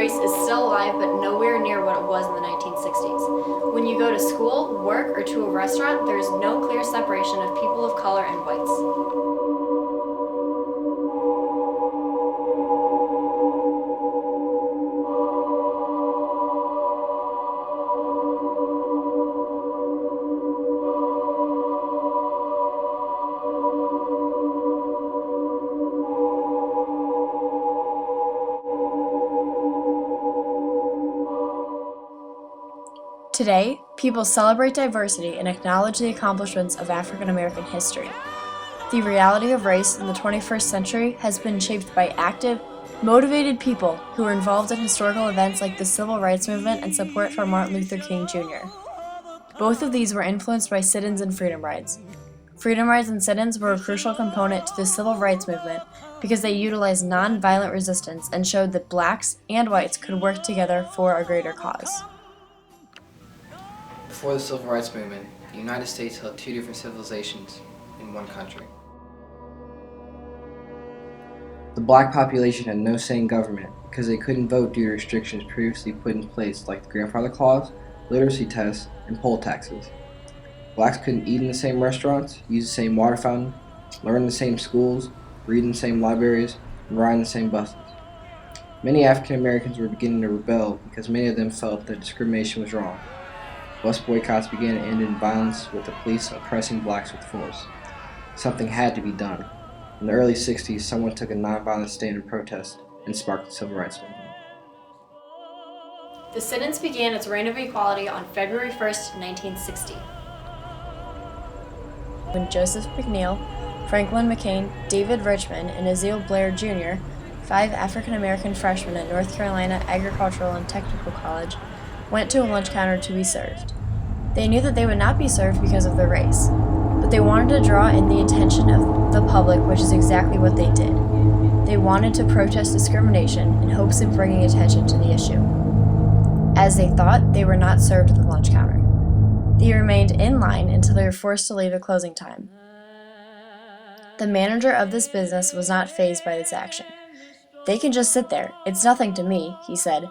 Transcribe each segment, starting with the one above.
race is still alive, but nowhere near what it was in the 1960s. When you go to school, work, or to a restaurant, there is no clear separation of people of color and whites. Today, people celebrate diversity and acknowledge the accomplishments of African American history. The reality of race in the 21st century has been shaped by active, motivated people who were involved in historical events like the Civil Rights Movement and support for Martin Luther King Jr. Both of these were influenced by sit-ins and freedom rides. Freedom rides and sit-ins were a crucial component to the Civil Rights Movement because they utilized nonviolent resistance and showed that blacks and whites could work together for a greater cause. Before the Civil Rights Movement, the United States held two different civilizations in one country. The black population had no say in government because they couldn't vote due to restrictions previously put in place like the grandfather clause, literacy tests, and poll taxes. Blacks couldn't eat in the same restaurants, use the same water fountain, learn in the same schools, read in the same libraries, and ride in the same buses. Many African Americans were beginning to rebel because many of them felt that discrimination was wrong. Bus boycotts began to end in violence, with the police oppressing blacks with force. Something had to be done. In the early 60s, someone took a nonviolent stand in protest and sparked the Civil Rights Movement. The sit-ins began its reign of equality on February 1st, 1960. When Joseph McNeil, Franklin McCain, David Richmond, and Aziel Blair Jr., 5 African American freshmen at North Carolina Agricultural and Technical College, went to a lunch counter to be served. They knew that they would not be served because of their race, but they wanted to draw in the attention of the public, which is exactly what they did. They wanted to protest discrimination in hopes of bringing attention to the issue. As they thought, they were not served at the lunch counter. They remained in line until they were forced to leave at closing time. The manager of this business was not fazed by this action. "They can just sit there. It's nothing to me," he said,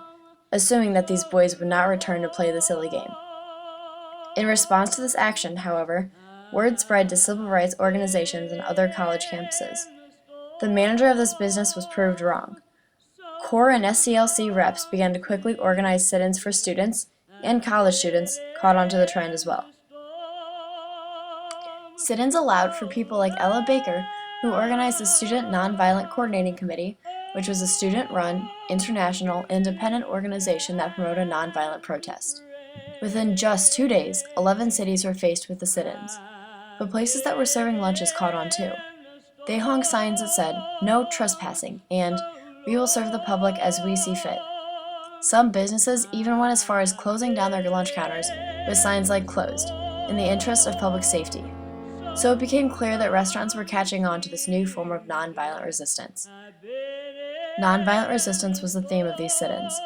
assuming that these boys would not return to play the silly game. In response to this action, however, word spread to civil rights organizations and other college campuses. The manager of this business was proved wrong. Core and SCLC reps began to quickly organize sit-ins for students, and college students caught on to the trend as well. Sit-ins allowed for people like Ella Baker, who organized the Student Nonviolent Coordinating Committee, which was a student-run, international, independent organization that promoted nonviolent protest. Within just 2 days, 11 cities were faced with the sit-ins. But places that were serving lunches caught on too. They hung signs that said, "No trespassing," and "We will serve the public as we see fit." Some businesses even went as far as closing down their lunch counters with signs like "Closed," in the interest of public safety. So it became clear that restaurants were catching on to this new form of nonviolent resistance. Nonviolent resistance was the theme of these sit-ins.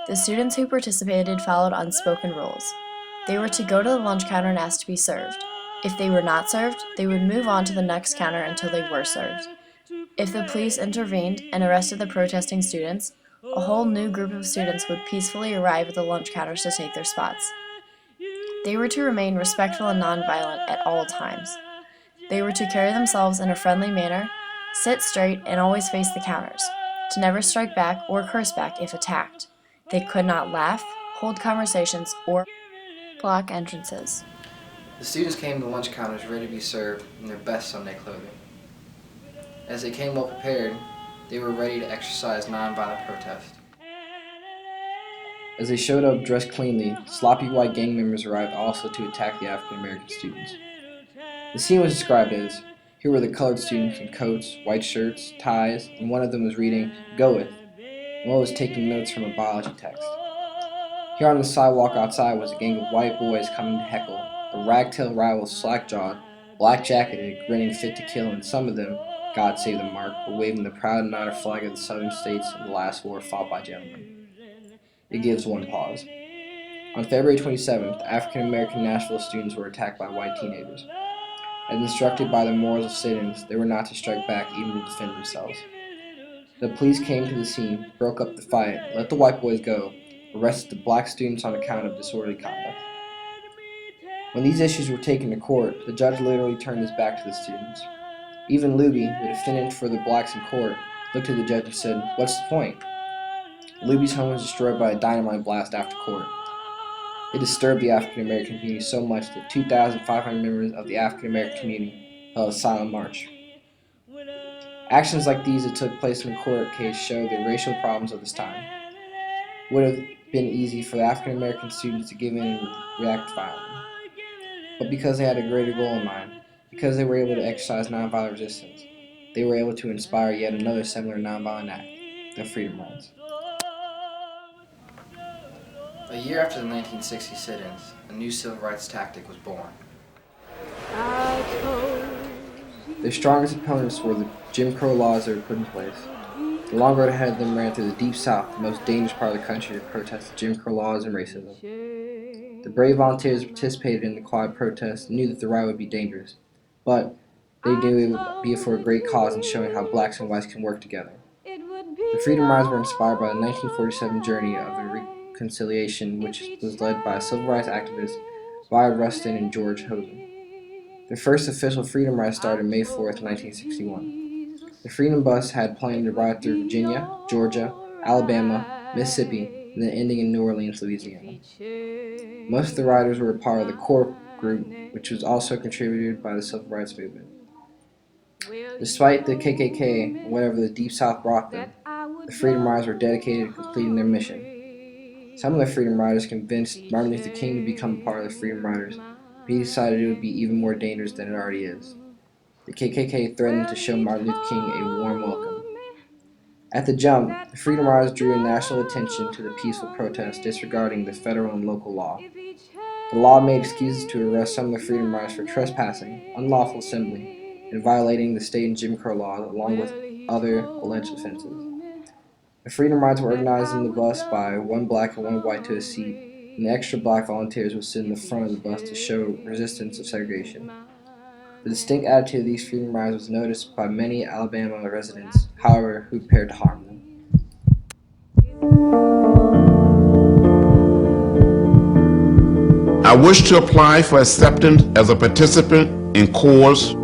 The students who participated followed unspoken rules. They were to go to the lunch counter and ask to be served. If they were not served, they would move on to the next counter until they were served. If the police intervened and arrested the protesting students, a whole new group of students would peacefully arrive at the lunch counters to take their spots. They were to remain respectful and nonviolent at all times. They were to carry themselves in a friendly manner, sit straight, and always face the counters, to never strike back or curse back if attacked. They could not laugh, hold conversations, or block entrances. The students came to lunch counters ready to be served in their best Sunday clothing. As they came well prepared, they were ready to exercise nonviolent protest. As they showed up dressed cleanly, sloppy white gang members arrived also to attack the African American students. The scene was described as, here were the colored students in coats, white shirts, ties, and one of them was reading, "Goeth," and one was taking notes from a biology text. Here on the sidewalk outside was a gang of white boys coming to heckle, a ragtail rival slack-jawed, black-jacketed, grinning fit to kill, and some of them, God save the mark, were waving the proud and honor flag of the southern states in the last war fought by gentlemen. It gives one pause. On February 27th, African American Nashville students were attacked by white teenagers. As instructed by the morals of sit-ins, they were not to strike back even to defend themselves. The police came to the scene, broke up the fight, let the white boys go, arrested the black students on account of disorderly conduct. When these issues were taken to court, the judge literally turned his back to the students. Even Luby, the defendant for the blacks in court, looked at the judge and said, "What's the point?" Luby's home was destroyed by a dynamite blast after court. It disturbed the African American community so much that 2,500 members of the African American community held a silent march. Actions like these that took place in the court case show the racial problems of this time. It would have been easy for the African American students to give in and react violently. But because they had a greater goal in mind, because they were able to exercise nonviolent resistance, they were able to inspire yet another similar nonviolent act, the Freedom Rides. A year after the 1960 sit-ins, a new civil rights tactic was born. Their strongest opponents were the Jim Crow laws that were put in place. The long road ahead of them ran through the Deep South, the most dangerous part of the country, to protest the Jim Crow laws and racism. The brave volunteers who participated in the quiet protest knew that the ride would be dangerous, but they knew it would be for a great cause in showing how blacks and whites can work together. The Freedom Rides were inspired by the 1947 journey of the reconciliation, which was led by civil rights activists Wyatt Rustin and George Hosen. Their first official Freedom Ride started May 4th, 1961. The Freedom Bus had planned to ride through Virginia, Georgia, Alabama, Mississippi, and then ending in New Orleans, Louisiana. Most of the riders were a part of the core group, which was also contributed by the civil rights movement. Despite the KKK and whatever the Deep South brought them, the Freedom Riders were dedicated to completing their mission. Some of the Freedom Riders convinced Martin Luther King to become a part of the Freedom Riders, but he decided it would be even more dangerous than it already is. The KKK threatened to show Martin Luther King a warm welcome. At the jump, the Freedom Riders drew national attention to the peaceful protest disregarding the federal and local law. The law made excuses to arrest some of the Freedom Riders for trespassing, unlawful assembly, and violating the state and Jim Crow laws, along with other alleged offenses. The Freedom Rides were organized in the bus by one black and one white to a seat, and the extra black volunteers would sit in the front of the bus to show resistance of segregation. The distinct attitude of these Freedom Rides was noticed by many Alabama residents, however, who prepared to harm them. I wish to apply for acceptance as a participant in course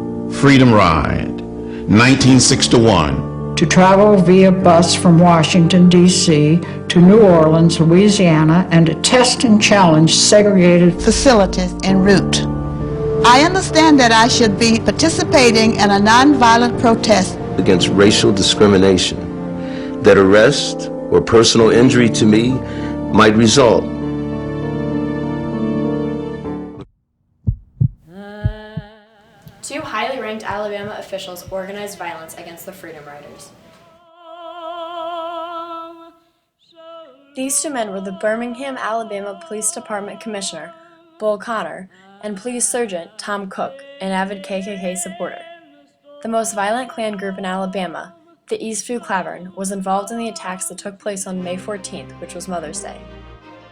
Freedom Ride, 1961. To travel via bus from Washington, D.C. to New Orleans, Louisiana, and to test and challenge segregated facilities en route. I understand that I should be participating in a nonviolent protest against racial discrimination, that arrest or personal injury to me might result. Two highly ranked Alabama officials organized violence against the Freedom Riders. These two men were the Birmingham, Alabama Police Department Commissioner, Bull Connor, and Police Sergeant Tom Cook, an avid KKK supporter. The most violent Klan group in Alabama, the Eastview Clavern, was involved in the attacks that took place on May 14th, which was Mother's Day.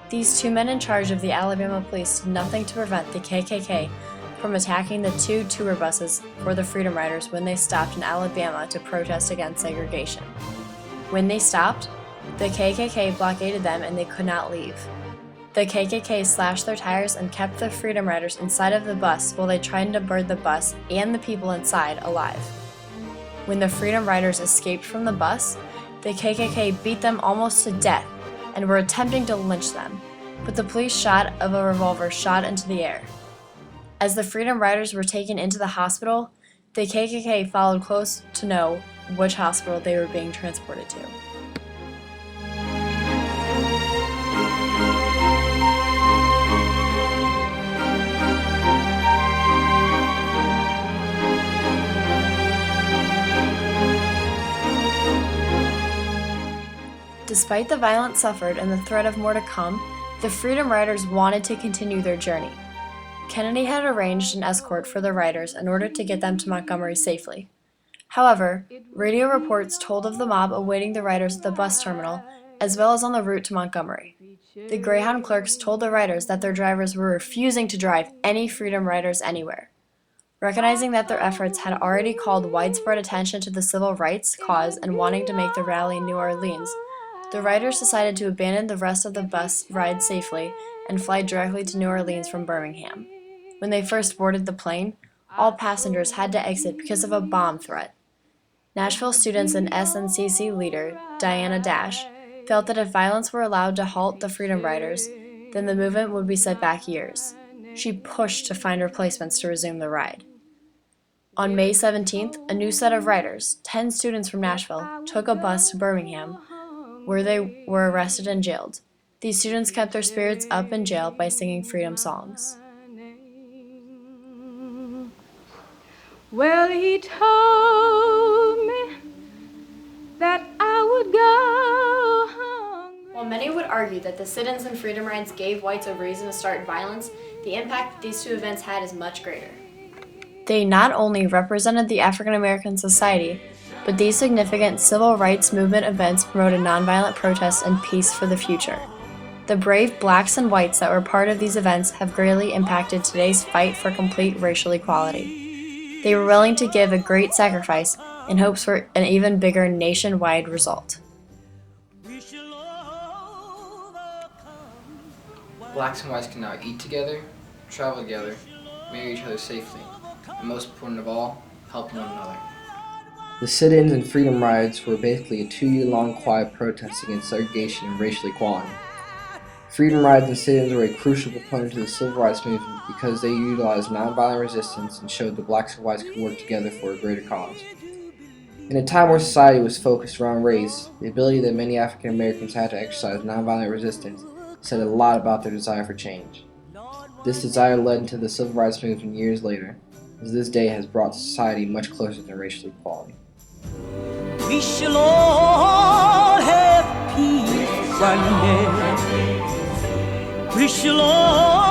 These two men in charge of the Alabama police did nothing to prevent the KKK from attacking the two tour buses for the Freedom Riders when they stopped in Alabama to protest against segregation. When they stopped, the KKK blockaded them and they could not leave. The KKK slashed their tires and kept the Freedom Riders inside of the bus while they tried to burn the bus and the people inside alive. When the Freedom Riders escaped from the bus, the KKK beat them almost to death and were attempting to lynch them, but the police shot of a revolver shot into the air. As the Freedom Riders were taken into the hospital, the KKK followed close to know which hospital they were being transported to. Despite the violence suffered and the threat of more to come, the Freedom Riders wanted to continue their journey. Kennedy had arranged an escort for the riders in order to get them to Montgomery safely. However, radio reports told of the mob awaiting the riders at the bus terminal, as well as on the route to Montgomery. The Greyhound clerks told the riders that their drivers were refusing to drive any Freedom Riders anywhere. Recognizing that their efforts had already called widespread attention to the civil rights cause and wanting to make the rally in New Orleans, the riders decided to abandon the rest of the bus ride safely and fly directly to New Orleans from Birmingham. When they first boarded the plane, all passengers had to exit because of a bomb threat. Nashville students and SNCC leader, Diana Dash, felt that if violence were allowed to halt the Freedom Riders, then the movement would be set back years. She pushed to find replacements to resume the ride. On May 17th, a new set of riders, 10 students from Nashville, took a bus to Birmingham, where they were arrested and jailed. These students kept their spirits up in jail by singing freedom songs. Well, he told me that I would go hungry. While many would argue that the sit-ins and freedom rides gave whites a reason to start violence, the impact that these two events had is much greater. They not only represented the African American society, but these significant civil rights movement events promoted nonviolent protests and peace for the future. The brave blacks and whites that were part of these events have greatly impacted today's fight for complete racial equality. They were willing to give a great sacrifice in hopes for an even bigger nationwide result. Blacks and whites can now eat together, travel together, marry each other safely, and most important of all, help one another. The sit-ins and freedom rides were basically a 2-year-long quiet protest against segregation and racial equality. Freedom rides and sit-ins were a crucial component to the civil rights movement because they utilized nonviolent resistance and showed that blacks and whites could work together for a greater cause. In a time where society was focused around race, the ability that many African Americans had to exercise nonviolent resistance said a lot about their desire for change. This desire led into the civil rights movement years later, as this day has brought society much closer to racial equality. We shall all have peace one day. We shall all